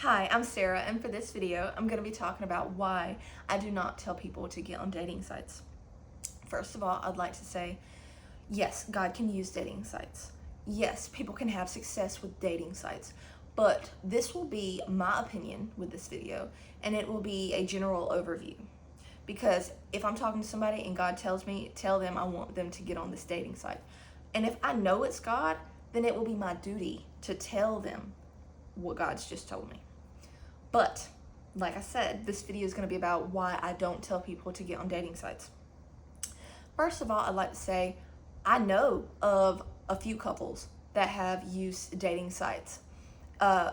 Hi, I'm Sarah, and for this video, I'm going to be talking about why I do not tell people to get on dating sites. First of all, I'd like to say, yes, God can use dating sites. Yes, people can have success with dating sites, but this will be my opinion with this video, and it will be a general overview. Because if I'm talking to somebody and God tells me, tell them I want them to get on this dating site. And if I know it's God, then it will be my duty to tell them what God's just told me. But, like I said, this video is going to be about why I don't tell people to get on dating sites. First of all, I'd like to say I know of a few couples that have used dating sites.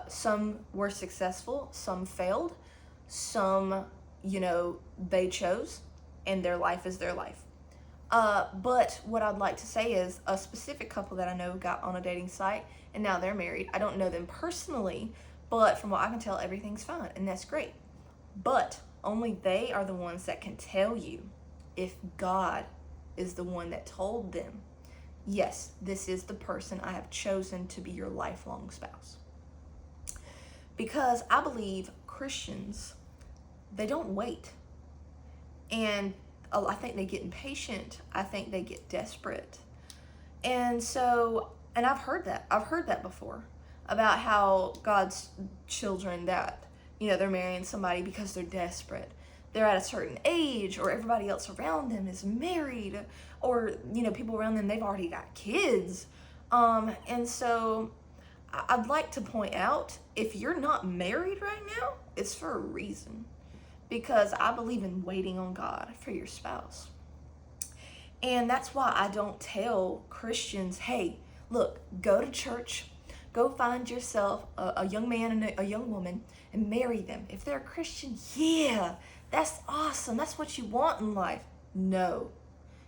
Some were successful, some failed, some, they chose, and their life is their life. But what I'd like to say is a specific couple that I know got on a dating site and now they're married. I don't know them personally, but from what I can tell, everything's fine, and that's great. But only they are the ones that can tell you if God is the one that told them, yes, this is the person I have chosen to be your lifelong spouse. Because I believe Christians, they don't wait. And I think they get impatient. I think they get desperate. And I've heard that before about how God's children that, they're marrying somebody because they're desperate. They're at a certain age, or everybody else around them is married, or, people around them, they've already got kids. And so I'd like to point out, if you're not married right now, it's for a reason. Because I believe in waiting on God for your spouse. And that's why I don't tell Christians, hey, look, go to church, go find yourself a young man and a young woman and marry them. If they're a Christian, yeah, that's awesome. That's what you want in life. No,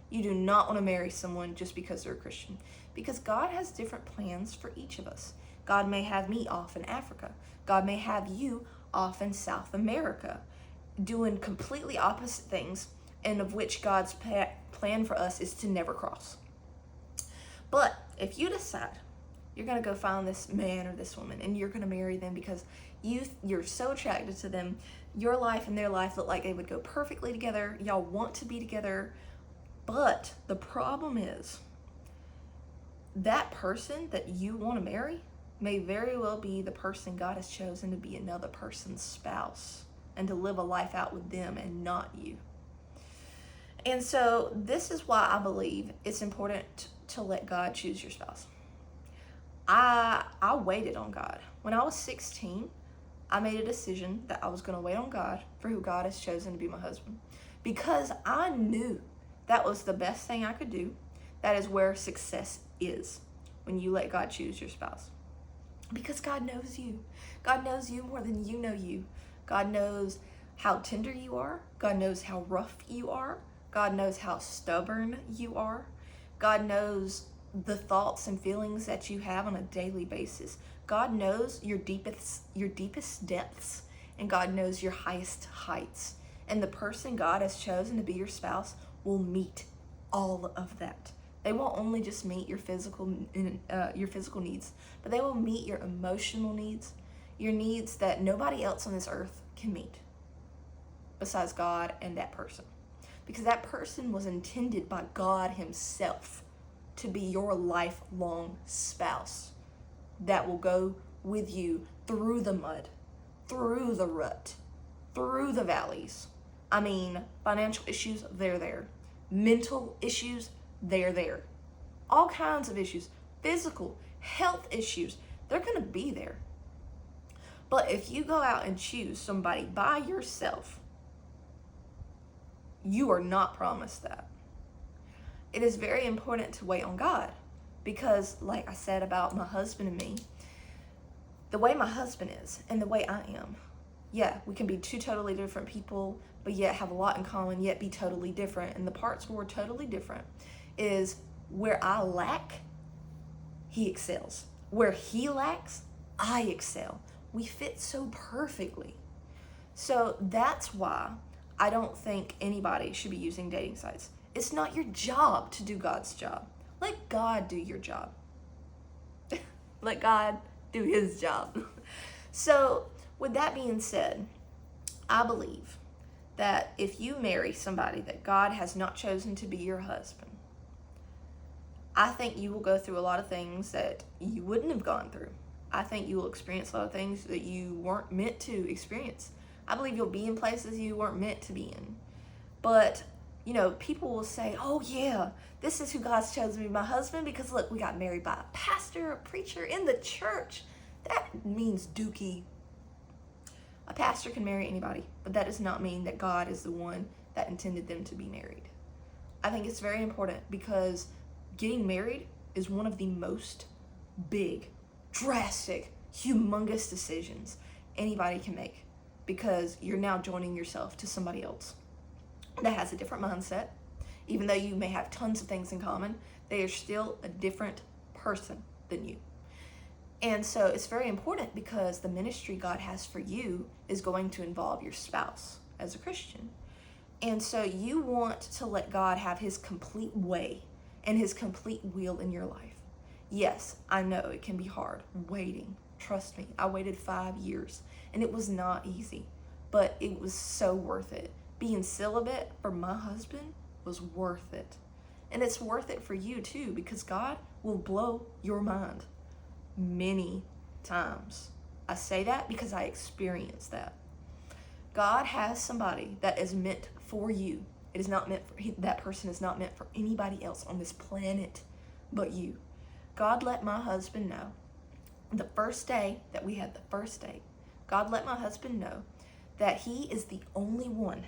you do not want to marry someone just because they're a Christian. Because God has different plans for each of us. God may have me off in Africa. God may have you off in South America, doing completely opposite things, and of which God's plan for us is to never cross. But if you decide you're going to go find this man or this woman and you're going to marry them because you're so attracted to them, your life and their life look like they would go perfectly together, y'all want to be together, but the problem is that person that you want to marry may very well be the person God has chosen to be another person's spouse and to live a life out with them and not you. And so this is why I believe it's important to let God choose your spouse. I waited on God. When I was 16, I made a decision that I was going to wait on God for who God has chosen to be my husband. Because I knew that was the best thing I could do. That is where success is, when you let God choose your spouse. Because God knows you. God knows you more than you know you. God knows how tender you are. God knows how rough you are. God knows how stubborn you are. God knows the thoughts and feelings that you have on a daily basis. God knows your deepest depths, and God knows your highest heights. And the person God has chosen to be your spouse will meet all of that. They won't only just meet your physical needs, but they will meet your emotional needs, your needs that nobody else on this earth can meet besides God and that person. Because that person was intended by God himself to be your lifelong spouse that will go with you through the mud, through the rut, through the valleys. I mean, financial issues, they're there. Mental issues, they're there. All kinds of issues, physical, health issues, they're going to be there. But if you go out and choose somebody by yourself, you are not promised that. It is very important to wait on God because, like I said about my husband and me, the way my husband is and the way I am, yeah, we can be two totally different people, but yet have a lot in common, yet be totally different. And the parts where we're totally different is where I lack, he excels. Where he lacks, I excel. We fit so perfectly. So that's why I don't think anybody should be using dating sites. It's not your job to do God's job. Let God do your job. Let God do his job. So With that being said, I believe that if you marry somebody that God has not chosen to be your husband, I think you will go through a lot of things that you wouldn't have gone through. I think you will experience a lot of things that you weren't meant to experience. I believe you'll be in places you weren't meant to be in. But, people will say, oh yeah, this is who God's chosen to be my husband because look, we got married by a pastor, a preacher in the church. That means dookie. A pastor can marry anybody, but that does not mean that God is the one that intended them to be married. I think it's very important because getting married is one of the most big, drastic, humongous decisions anybody can make because you're now joining yourself to somebody else that has a different mindset. Even though you may have tons of things in common, they are still a different person than you. And so it's very important because the ministry God has for you is going to involve your spouse as a Christian. And so you want to let God have his complete way and his complete will in your life. Yes, I know it can be hard waiting. Trust me, I waited 5 years and it was not easy, but it was so worth it. Being celibate for my husband was worth it. And it's worth it for you too, because God will blow your mind many times. I say that because I experienced that. God has somebody that is meant for you. It is not meant for, that person is not meant for anybody else on this planet but you. God let my husband know the first day that we had the first date. God let my husband know that he is the only one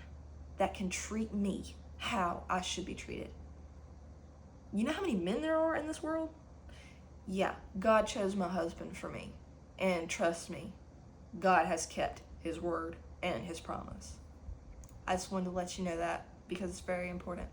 that can treat me how I should be treated. You know how many men there are in this world? Yeah, God chose my husband for me. And trust me, God has kept his word and his promise. I just wanted to let you know that because it's very important.